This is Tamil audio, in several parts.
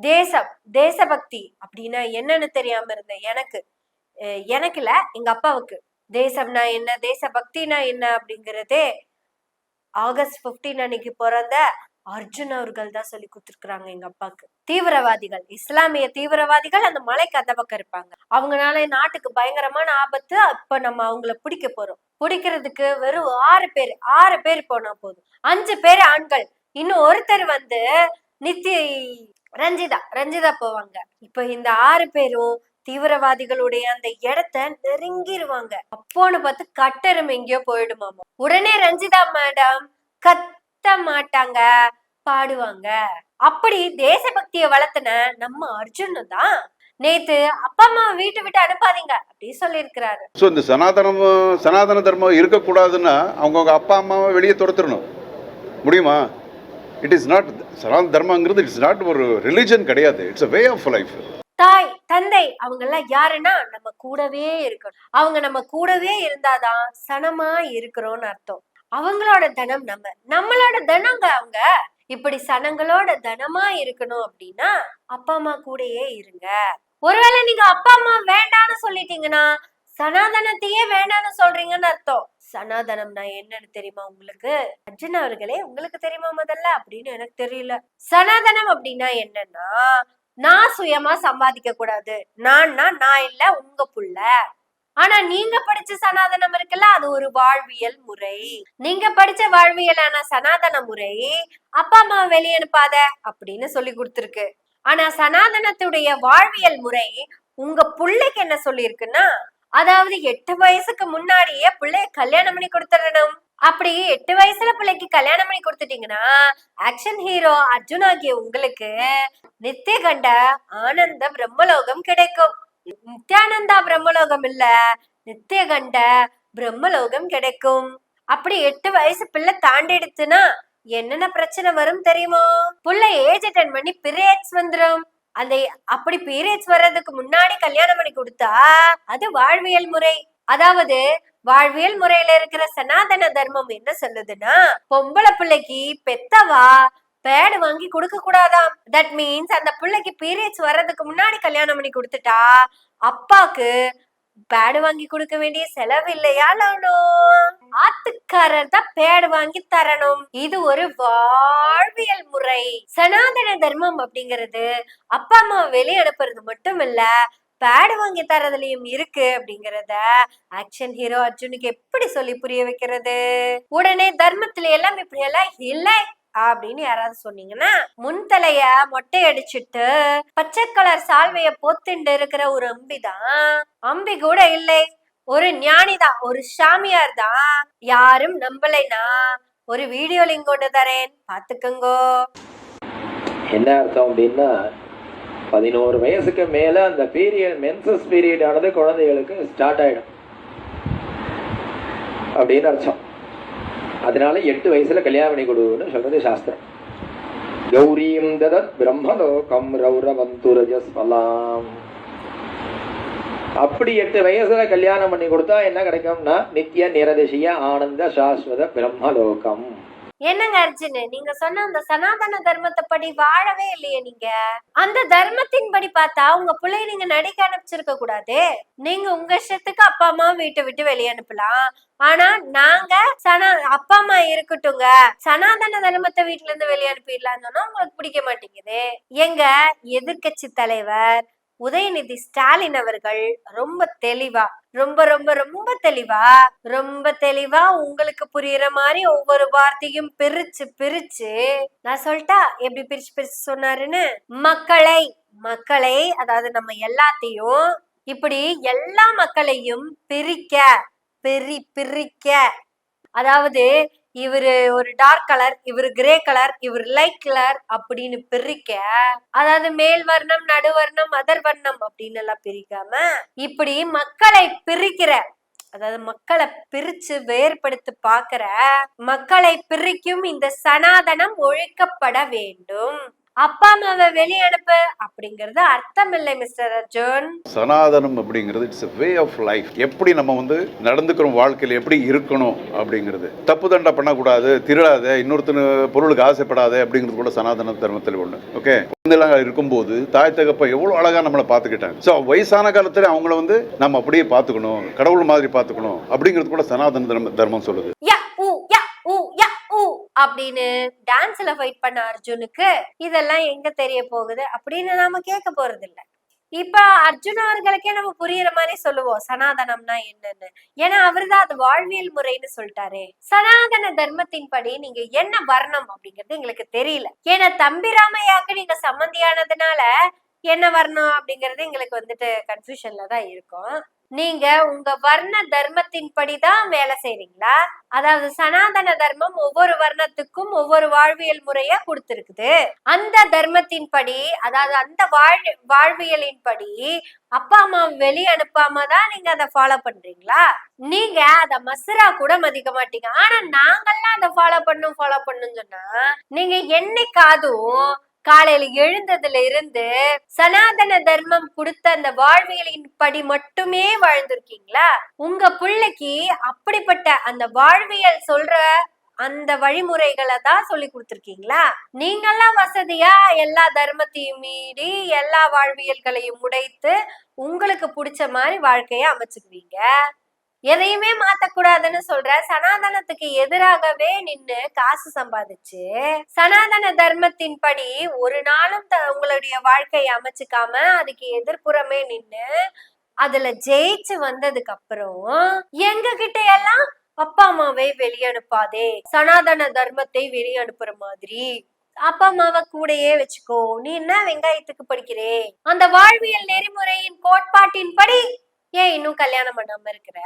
தேசம் தேசபக்தி அப்படின்னா என்னன்னு தெரியாம இருந்த எனக்கு இல்ல எங்க அப்பாவுக்கு தேசம்னா என்ன தேசபக்தினா என்ன அப்படிங்கறதே ஆகஸ்ட் 15 அன்னைக்கு பிறந்த அர்ஜுன் அவர்கள் தான் சொல்லி கொடுத்துருக்காங்க எங்க அப்பாவுக்கு. தீவிரவாதிகள், இஸ்லாமிய தீவிரவாதிகள் அந்த மலைக்கு அந்த பக்கம் இருப்பாங்க. அவங்கனால நாட்டுக்கு பயங்கரமான ஆபத்து. அப்ப நம்ம அவங்கள பிடிக்க போறோம். பிடிக்கிறதுக்கு வெறும் 6 பேர் போனா போதும். 5 பேர் ஆண்கள், இன்னும் ஒருத்தர் வந்து ரஞ்சிதா போவாங்க. இப்ப இந்த 6 பேரும் தீவிரவாதிகளுடைய அந்த இடத்த நெருங்கிருவாங்க. அப்போன்னு பார்த்து கட்டரும் எங்கேயோ போயிடுமாமா. உடனே ரஞ்சிதா மேடம் கத்த மாட்டாங்க, பாடுவாங்க. அப்படி தேசபக்தியை வளர்த்தன நம்ம அர்ஜுன் தான் நேத்து அப்பா அம்மா வீட்டை விட்டு அனுப்பாதீங்க அப்படின்னு சொல்லி இருக்கிறாரு. இந்த சனாதன தர்மம் இருக்கக்கூடாதுன்னா அவங்க அப்பா அம்மாவை வெளியே துரத்துறணும் முடியுமா? இட் இஸ் நாட் சனாதன தர்மங்கிறது இட்ஸ் நாட் ஒரு ரிலிஜன் கிடையாது. It's a way of life. தாய் தந்தை அவங்க எல்லாம் யாருன்னா நம்ம கூடவே இருக்கணும். அவங்க நம்ம கூடவே இருந்தாதான் சனமா இருக்கிறோம்னு அர்த்தம். அவங்களோட தனம் நம்மளோட தனங்க அவங்க. இப்படி சனங்களோட தனமா இருக்கணும் அப்படின்னா அப்பா அம்மா கூடயே இருங்க. ஒருவேளை நீங்க அப்பா அம்மா வேண்டான்னு சொல்லிட்டீங்கன்னா சனாதனத்தையே வேண்டான்னு சொல்றீங்கன்னு அர்த்தம். சனாதனம்னா என்னன்னு தெரியுமா உங்களுக்கு? அர்ஜுன் அவர்களே உங்களுக்கு தெரியுமா முதல்ல அப்படின்னு எனக்கு தெரியல. சனாதனம் அப்படின்னா என்னன்னா, நான் சுயமா சம்பாதிக்க கூடாது, நான் இல்ல உங்க புள்ள. ஆனா நீங்க படிச்ச சனாதனம் இருக்குல்ல, அது ஒரு வாழ்வியல் முறை. நீங்க படிச்ச வாழ்வியலான சனாதன முறை அப்பா அம்மா வெளியே அனுப்பாத அப்படின்னு சொல்லி கொடுத்துருக்கு. ஆனா சனாதனத்துடைய வாழ்வியல் முறை உங்க பிள்ளைக்கு என்ன சொல்லி இருக்குன்னா, அதாவது 8 வயசுக்கு முன்னாடியே பிள்ளைய கல்யாணம் பண்ணி கொடுத்துடணும். அப்படி 8 வயசுல பிள்ளைக்கு கல்யாணம் பண்ணி கொடுத்துட்டீங்கன்னா ஆக்ஷன் ஹீரோ அர்ஜுன் ஆகிய உங்களுக்கு நித்திய கண்ட ஆனந்த பிரம்மலோகம் கிடைக்கும். நித்யானந்தா பிரம்மலோகம் இல்ல, நித்திய கண்ட பிரம்மலோகம் கிடைக்கும். அப்படி 8 வயசு பிள்ளை தாண்டிடுச்சுன்னா என்னென்ன பிரச்சனை வரும் தெரியுமோ? புள்ள ஏஜ் அட்டன் பண்ணி பீரியட்ஸ் வந்துடும். அந்த அப்படி பீரியட்ஸ் வர்றதுக்கு முன்னாடி கல்யாணம் பண்ணி கொடுத்தா அது வாழ்வியல் முறை. அதாவது வாழ்வியல் முறையில இருக்கிற சனாதன தர்மம் என்ன சொல்லுதுன்னா, பொம்பளை பிள்ளைக்கு பெத்தவா பேடு வாங்கி கொடுக்க கூடாதாம். தட் மீன்ஸ் அந்த பிள்ளைக்கு பீரியட்ஸ் வர்றதுக்கு முன்னாடி கல்யாணம் பண்ணி கொடுத்துட்டா அப்பாக்கு பேடு வாங்கி கொடுக்க வேண்டிய செலவு இல்லையா? ஆத்துக்காரர் தான் பேடு வாங்கி தரணும். இது ஒரு வாழ்வியல் முறை. சனாதன தர்மம் அப்படிங்கிறது அப்பா அம்மா வெளியே அனுப்புறது மட்டும் இல்ல, பேடு வாங்கி தரதுலயும் இருக்கு அப்படிங்கறத ஆக்ஷன் ஹீரோ அர்ஜுனுக்கு எப்படி சொல்லி புரிய வைக்கிறது? உடனே தர்மத்துல எல்லாம் இப்படி எல்லாம் இல்லை அப்படின்னு யாராவது சொன்னீங்கன்னா, முன்தலைய மொட்டை அடிச்சுட்டு பச்சை கலர் சால்வைய போத்துண்டு இருக்கிற ஒரு அம்பிதான். அம்பி கூட இல்லை, ஒரு ஞானிதான், ஒரு சாமியார் தான். யாரும் நம்பலைனா ஒரு வீடியோ லிங்க் கொண்டு தரேன், பாத்துக்கோங்கோ. என்ன அர்த்தம் அப்படின்னா, 11 வயசுக்கு மேல அந்த பீரியட் மென்சஸ் பீரியட் ஆனது குழந்தைகளுக்கு ஸ்டார்ட் ஆயிடும் அப்படின்னு அர்த்தம். அதனால 8 வயசுல கல்யாணம் பண்ணி கொடுன்னு சொல்றது சாஸ்திரம். கௌரியம் ததத் பிரம்மலோகம் ரௌரவந்துரஜஸ்வலாம். அப்படி 8 வயசுல கல்யாணம் பண்ணி கொடுத்தா என்ன கிடைக்கும்னா, நித்திய நிரதிசய ஆனந்த சாஸ்வத பிரம்மலோகம். என்னங்க அர்ஜுன், நீங்க சொன்ன அந்த சனாதன தர்மத்தை படி வாழவே இல்லையே நீங்க. அந்த தர்மத்தின் படி பார்த்தா உங்க பிள்ளைய நீங்க நடிக்க அனுப்பிச்சிருக்க கூடாது. நீங்க உங்க இஷ்டத்துக்கு அப்பா அம்மா வீட்டை விட்டு வெளியே அனுப்பலாம். ஆனா நாங்க அப்பா அம்மா இருக்கட்டுங்க, சனாதன தர்மத்தை வீட்டுல இருந்து வெளியே அனுப்பிடலாம்னு சொன்னா உங்களுக்கு பிடிக்க மாட்டேங்குது. எங்க எதிர்கட்சி தலைவர் உதயநிதி ஸ்டாலின் அவர்கள் ரொம்ப தெளிவா ரொம்ப தெளிவா உங்களுக்கு புரியுற மாதிரி ஒவ்வொரு வார்த்தையும் பிரிச்சு நான் சொல்லிட்டா எப்படி பிரிச்சு சொன்னாருன்னு, மக்களை அதாவது நம்ம எல்லாத்தையும் இப்படி எல்லா மக்களையும் பிரிக்க, அதாவது இவரு ஒரு டார்க் கலர், இவரு கிரே கலர், இவரு லைட் கலர் அப்படின்னு பிரிக்க, அதாவது மேல் வர்ணம் நடுவர்ணம் அதர் வர்ணம் அப்படின்னு எல்லாம் பிரிக்காம இப்படி மக்களை பிரிக்கிற, அதாவது மக்களை பிரிச்சு வேறுபடுத்தி பாக்குற, மக்களை பிரிக்கும் இந்த சனாதனம் ஒழிக்கப்பட வேண்டும். அப்பா அம்மாவை வெளியே அனுப்பு அப்படிங்கறது அர்த்தம் இல்லை மிஸ்டர் அர்ஜுன். சனாதனம் அப்படிங்கிறது இட்ஸ் வே ஆஃப் லைஃப். எப்படி நம்ம நடந்துக்கிறோம், வாழ்க்கையில் எப்படி இருக்கணும் அப்படிங்கிறது. தப்பு தண்டை பண்ணக்கூடாது, திருடாத, இன்னொருத்தன பொருளுக்கு ஆசைப்படாத அப்படிங்கிறது கூட சனாதன தர்மத்தில் ஒன்று. ஓகே, குழந்தைலாம் இருக்கும்போது தாய் தகப்ப எவ்வளோ அழகாக நம்மளை பார்த்துக்கிட்டாங்க. ஸோ வயசான காலத்தில் அவங்கள நம்ம அப்படியே பார்த்துக்கணும், கடவுள் மாதிரி பார்த்துக்கணும் அப்படிங்கிறது கூட சனாதன தர்மம் சொல்லுது. அப்படின்னு டான்ஸ்ல ஃபைட் பண்ண அர்ஜுனுக்கு இதெல்லாம் எங்க தெரிய போகுது அப்படின்னு நாம கேட்க போறது இல்ல. இப்ப அர்ஜுன் அவர்களுக்கே நம்ம புரியுற மாதிரி சொல்லுவோம் சனாதனம்னா என்னன்னு. ஏன்னா அவருதான் அது வாழ்வியல் முறைன்னு சொல்லிட்டாரே. சனாதன தர்மத்தின் படி நீங்க என்ன வர்ணம் அப்படிங்கிறது எங்களுக்கு தெரியல. ஏன்னா தம்பி ராமையாக்கு நீங்க சம்மந்தியானதுனால என்ன வர்ணம் அப்படிங்கறது எங்களுக்கு கன்ஃபியூஷன்ல தான் இருக்கும். நீங்க உங்க வர்ண தர்மத்தின் படிதான் வேலை செய்றீங்களா? அதாவது சனாதன தர்மம் ஒவ்வொரு வர்ணத்துக்கும் ஒவ்வொரு வாழ்வியல் முறைய கொடுத்திருக்குது. அந்த தர்மத்தின் படி, அதாவது அந்த வாழ்வியலின் படி அப்பா அம்மா வெளியே அனுப்பாம தான் நீங்க அதை ஃபாலோ பண்றீங்களா? நீங்க அத மசரா கூட மதிக்க மாட்டீங்க. ஆனா நாங்கெல்லாம் அதை ஃபாலோ பண்ணுன்னு சொன்னா நீங்க என்னைக்காதும் காலையில எழுந்ததுல இருந்து சனாதன தர்மம் கொடுத்த அந்த வாழ்வியலின் படி மட்டுமே வாழ்ந்திருக்கீங்களா? உங்க பிள்ளைக்கு அப்படிப்பட்ட அந்த வாழ்வியல் சொல்ற அந்த வழிமுறைகளை தான் சொல்லி கொடுத்துருக்கீங்களா? நீங்கெல்லாம் வசதியா எல்லா தர்மத்தையும் மீறி எல்லா வாழ்வியல்களையும் உடைத்து உங்களுக்கு பிடிச்ச மாதிரி வாழ்க்கைய அமைச்சுக்குவீங்க. எதையுமே மாத்தக்கூடாதுன்னு சொல்ற சனாதனத்துக்கு எதிராகவே நின்னு காசு சம்பாதிச்சு சனாதன தர்மத்தின் படி ஒரு நாளும் உங்களுடைய வாழ்க்கையை அமைச்சுக்காம அதுக்கு எதிர்ப்புறமே நின்னு அதுல ஜெயிச்சு வந்ததுக்கு அப்புறம் எங்க கிட்ட எல்லாம் அப்பா அம்மாவை வெளியனுப்பாதே, சனாதன தர்மத்தை வெளியனுப்புற மாதிரி அப்பா அம்மாவை கூடயே வச்சுக்கோ, நீ என்ன வெங்காயத்துக்கு படிக்கிறே, அந்த வாழ்வியல் நெறிமுறையின் கோட்பாட்டின் படி ஏன் இன்னும் கல்யாணம் பண்ணாம இருக்கிற?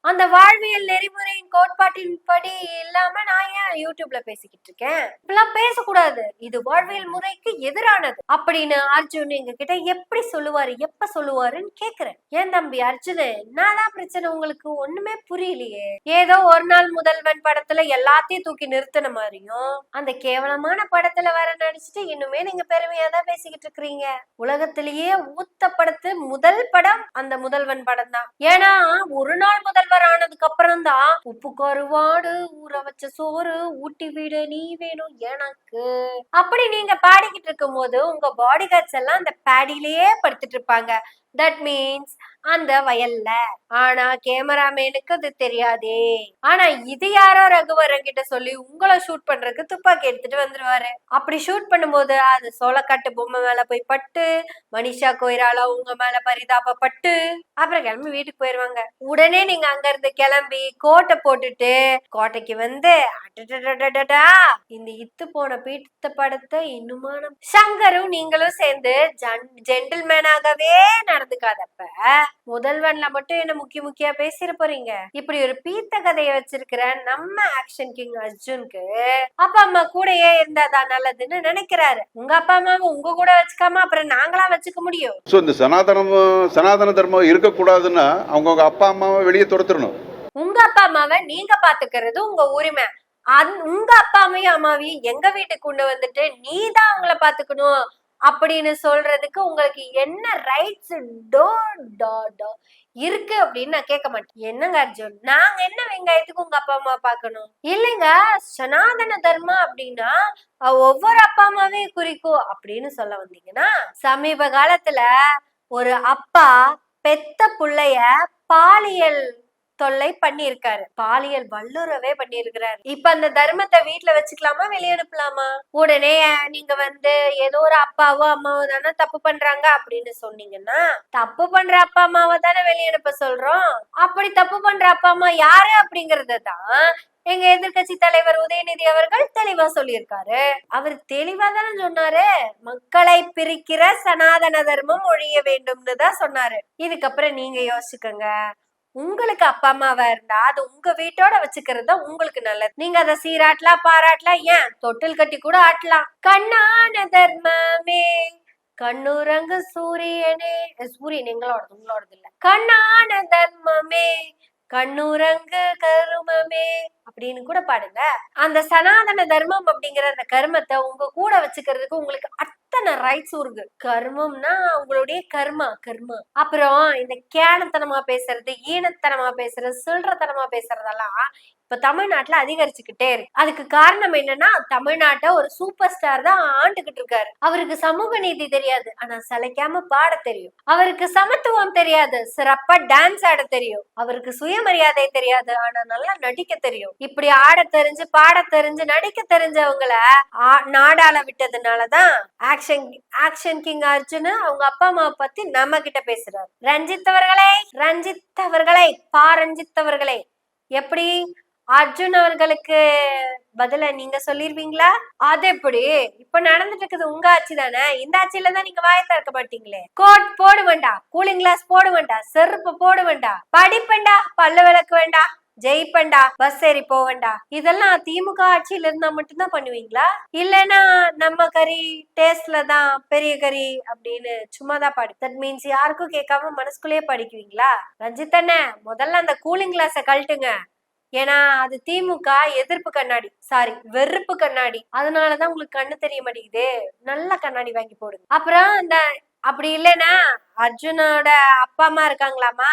அந்த வாழ்வியல் நெறிமுறையின் கோட்பாட்டின் படி இல்லாம நான் ஏன் யூடியூப்ல பேசிக்கிட்டு இருக்கேன்? இப்பெல்லாம் பேசக்கூடாது, இது வாழ்வியல் முறைக்கு எதிரானது அப்படின்னு அர்ஜுன் எங்க கிட்ட எப்படி சொல்லுவாரு, எப்ப சொல்லுவாருன்னு கேக்குறேன். ஏன் தம்பி அர்ஜுன், என்னதான் பிரச்சனை உங்களுக்கு? ஒண்ணுமே புரியலையே. ஏதோ ஒரு நாள் முதல்வன் படத்துல எல்லாத்தையும் தூக்கி நிறுத்தின மாதிரியும் அந்த கேவலமான படத்துல வர நடிச்சுட்டு இன்னுமே நீங்க பெருமையா தான் பேசிக்கிட்டு இருக்கிறீங்க. உலகத்திலேயே ஊத்தப்படுத்து முதல் படம் அந்த முதல்வன் படம் தான். ஏன்னா ஒரு நாள் முதல்வர் ஆனதுக்கு அப்புறம் தான் உப்பு கருவாடு ஊற வச்ச சோறு ஊட்டி வீடு நீ வேணும் எனக்கு அப்படி நீங்க பாடிக்கிட்டு இருக்கும் போது உங்க பாடி கார்ட்ஸ் எல்லாம் அந்த பேடிலேயே படுத்துட்டு இருப்பாங்க. தட் மீன்ஸ் அந்த வயல்ல. ஆனா கேமராமேனுக்கு அது தெரியாதே. ஆனா இது யாரோ ரகுவரன் கிட்ட சொல்லி உங்களை ஷூட் பண்றதுக்கு துப்பாக்கி எடுத்துட்டு வந்துருவாரு. அப்படி ஷூட் பண்ணும்போது அது சோளக்காட்டு பொம்மை மேல போய் பட்டு, மனிஷா கொய்ராலா உங்க மேல பரிதாபப்பட்டு அப்புறம் கிளம்பி வீட்டுக்கு போயிருவாங்க. உடனே நீங்க அங்க இருந்து கிளம்பி கோட்டை போட்டுட்டு கோட்டைக்கு வந்து அடடடடடா இந்த இத்து போன பீட்ட படத்தை இன்னுமான சங்கரும் நீங்களும் சேர்ந்து ஜென்டில்மேனாகவே நடந்துக்காதப்ப முதல்வன்ல மட்டும் என்ன முக்கிய பேசிட போறீங்க? இப்படி ஒரு பீத்த கதையை வச்சிருக்கிற நம்ம ஆக்ஷன் கிங் அர்ஜுனுக்கு அப்பா அம்மா கூடயே இருந்தாதான் நல்லதுன்னு நினைக்கிறாரு. உங்க அப்பா அம்மாவை உங்க கூட வச்சுக்காம அப்புறம் நாங்களா வச்சுக்க முடியும்? ஸோ இந்த சனாதன தர்மம் இருக்கக்கூடாதுன்னா அவங்க அப்பா அம்மாவை வெளியே துரத்துறணும். உங்க அப்பா அம்மாவை நீங்க பாத்துக்கிறது உங்க உரிமை. உங்க அப்பா அம்மாவையும் எங்க வீட்டுக்கு கொண்டு வந்துட்டு நீதான் அவங்கள பாத்துக்கணும் அப்படின்னு சொல்றதுக்கு உங்களுக்கு என்ன ரைட்ஸ் இருக்கு அப்படின்னு நான் கேட்க மாட்டேன். என்னங்க அர்ஜுன், நாங்க என்ன வெங்காயத்துக்கு உங்க அப்பா அம்மா பாக்கணும்? இல்லைங்க, சனாதன தர்மம் அப்படின்னா ஒவ்வொரு அப்பா அம்மாவையும் குறிக்கும் அப்படின்னு சொல்ல வந்தீங்கன்னா, சமீப காலத்துல ஒரு அப்பா பெத்த புள்ளைய பாலியல் தொல்லை பண்ணிருக்காரு, பாலியல் வல்லுறவே பண்ணிருக்கிறாரு. இப்ப அந்த தர்மத்தை வீட்டுல வச்சுக்கலாமா, வெளியே அனுப்பலாமா? உடனே நீங்க ஏதோ ஒரு அப்பாவோ அம்மாவோ தானே தப்பு பண்றாங்க அப்படின்னு சொன்னீங்கன்னா, தப்பு பண்ற அப்பா அம்மாவை தானே வெளியே அனுப்ப சொல்றோம். அப்படி தப்பு பண்ற அப்பா அம்மா யாரு அப்படிங்கறத தான் எங்க எதிர்கட்சி தலைவர் உதயநிதி அவர்கள் தெளிவா சொல்லியிருக்காரு. அவர் தெளிவா தானே சொன்னாரு, மக்களை பிரிக்கிற சனாதன தர்மம் ஒழிய வேண்டும்னு தான் சொன்னாரு. இதுக்கப்புறம் நீங்க யோசிச்சுக்கோங்க, உங்களுக்கு அப்பா அம்மாவா இருந்தா அது உங்க வீட்டோட வச்சுக்கிறது தான் உங்களுக்கு நல்லது. நீங்க அதை சீராட்டலாம் பாராட்டலாம், ஏன் தொட்டில் கட்டி கூட ஆட்டலாம். கண்ணான தர்மமே கண்ணுரங்கு சூரியனே, சூரியன் உங்களோடது இல்ல. கண்ணான தர்மமே கண்ணுரங்கு கருமமே அப்படின்னு கூட பாடுங்க. அந்த சனாதன தர்மம் அப்படிங்கிற அந்த கர்மத்தை உங்க கூட வச்சுக்கிறதுக்கு உங்களுக்கு அத்தனை ரைட்ஸ் இருக்கு. கர்மம்னா உங்களுடைய கர்மா கர்மா. அப்புறம் இந்த கேனத்தனமா பேசுறது, ஈனத்தனமா பேசுறது, சில்லறத்தனமா பேசுறதெல்லாம் இப்ப தமிழ்நாட்டுல அதிகரிச்சுக்கிட்டே இருக்கு. அதுக்கு காரணம் என்னன்னா, தமிழ்நாட்டை ஒரு சூப்பர் ஸ்டார் தான் ஆண்டுகிட்டு இருக்காரு. அவருக்கு சமூக நீதி தெரியாது, ஆனா சளைக்காம பாட தெரியும். அவருக்கு சமத்துவம் தெரியாது, சிறப்பா டான்ஸ் ஆட தெரியும். அவருக்கு சுயமரியாதை தெரியாது, ஆனா நல்லா நடிக்க தெரியும். இப்படி ஆட தெரிஞ்சு, பாட தெரிஞ்சு, நடிக்க தெரிஞ்சவங்கள நாடாள விட்டதுனாலதான் ஆக்ஷன் கிங் அர்ஜுன் அவங்க அப்பா அம்மாவை பத்தி நம்ம கிட்ட பேசுறாரு. ரஞ்சித் அவர்களே ரஞ்சித் அவர்களே, எப்படி அர்ஜுன் அவர்களுக்கு பதில நீங்க சொல்லிருவீங்களா? அது எப்படி? இப்ப நடந்துட்டு இருக்குது உங்க ஆட்சி தானே. இந்த ஆட்சியில தான் நீங்க வாயை திறக்க மாட்டீங்களே. கோட் போட வேண்டாம், கூலிங் கிளாஸ் போட வேண்டாம், செருப்பு போட வேண்டாம், படிப்பேண்டா, பல்லு விளக்க வேண்டாம், ஜெயிப்பண்டா, பஸ் ஏறி போவேண்டா, இதெல்லாம் திமுக ஆட்சியில இருந்தா மட்டும்தான் பண்ணுவீங்களா? இல்லைன்னா நம்ம கறி டேஸ்ட்ல தான் பெரிய கறி அப்படின்னு சும்மாதான் பாடு. தட் மீன்ஸ் யாருக்கும் கேட்காம மனசுக்குள்ளேயே படிக்குவீங்களா? ரஞ்சித் அண்ணே, முதல்ல அந்த கூலிங் கிளாஸ கழட்டுங்க. ஏன்னா அது திமுக எதிர்ப்பு கண்ணாடி, சாரி வெறுப்பு கண்ணாடி. அதனாலதான் உங்களுக்கு கண்ணு தெரிய மாட்டேங்குது. நல்ல கண்ணாடி வாங்கி போடுங்க. அப்புறம் இந்த அப்படி இல்லைன்னா அர்ஜுனோட அப்பா அம்மா இருக்காங்களாமா,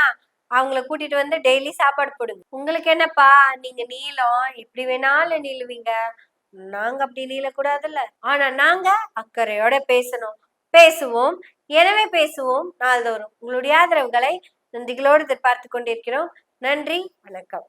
அவங்கள கூட்டிட்டு வந்து டெய்லி சாப்பாடு போடுங்க. உங்களுக்கு என்னப்பா, நீங்க நீளம் எப்படி வேணாலும் நீளுவீங்க, நாங்க அப்படி நீளக்கூடாதுல்ல. ஆனா நாங்க அக்கறையோட பேசுவோம். எனவே பேசுவோம் நாள்தோறும். உங்களுடைய ஆதரவுகளை நன்றிகளோடு எதிர்பார்த்து கொண்டிருக்கிறோம். நன்றி, வணக்கம்.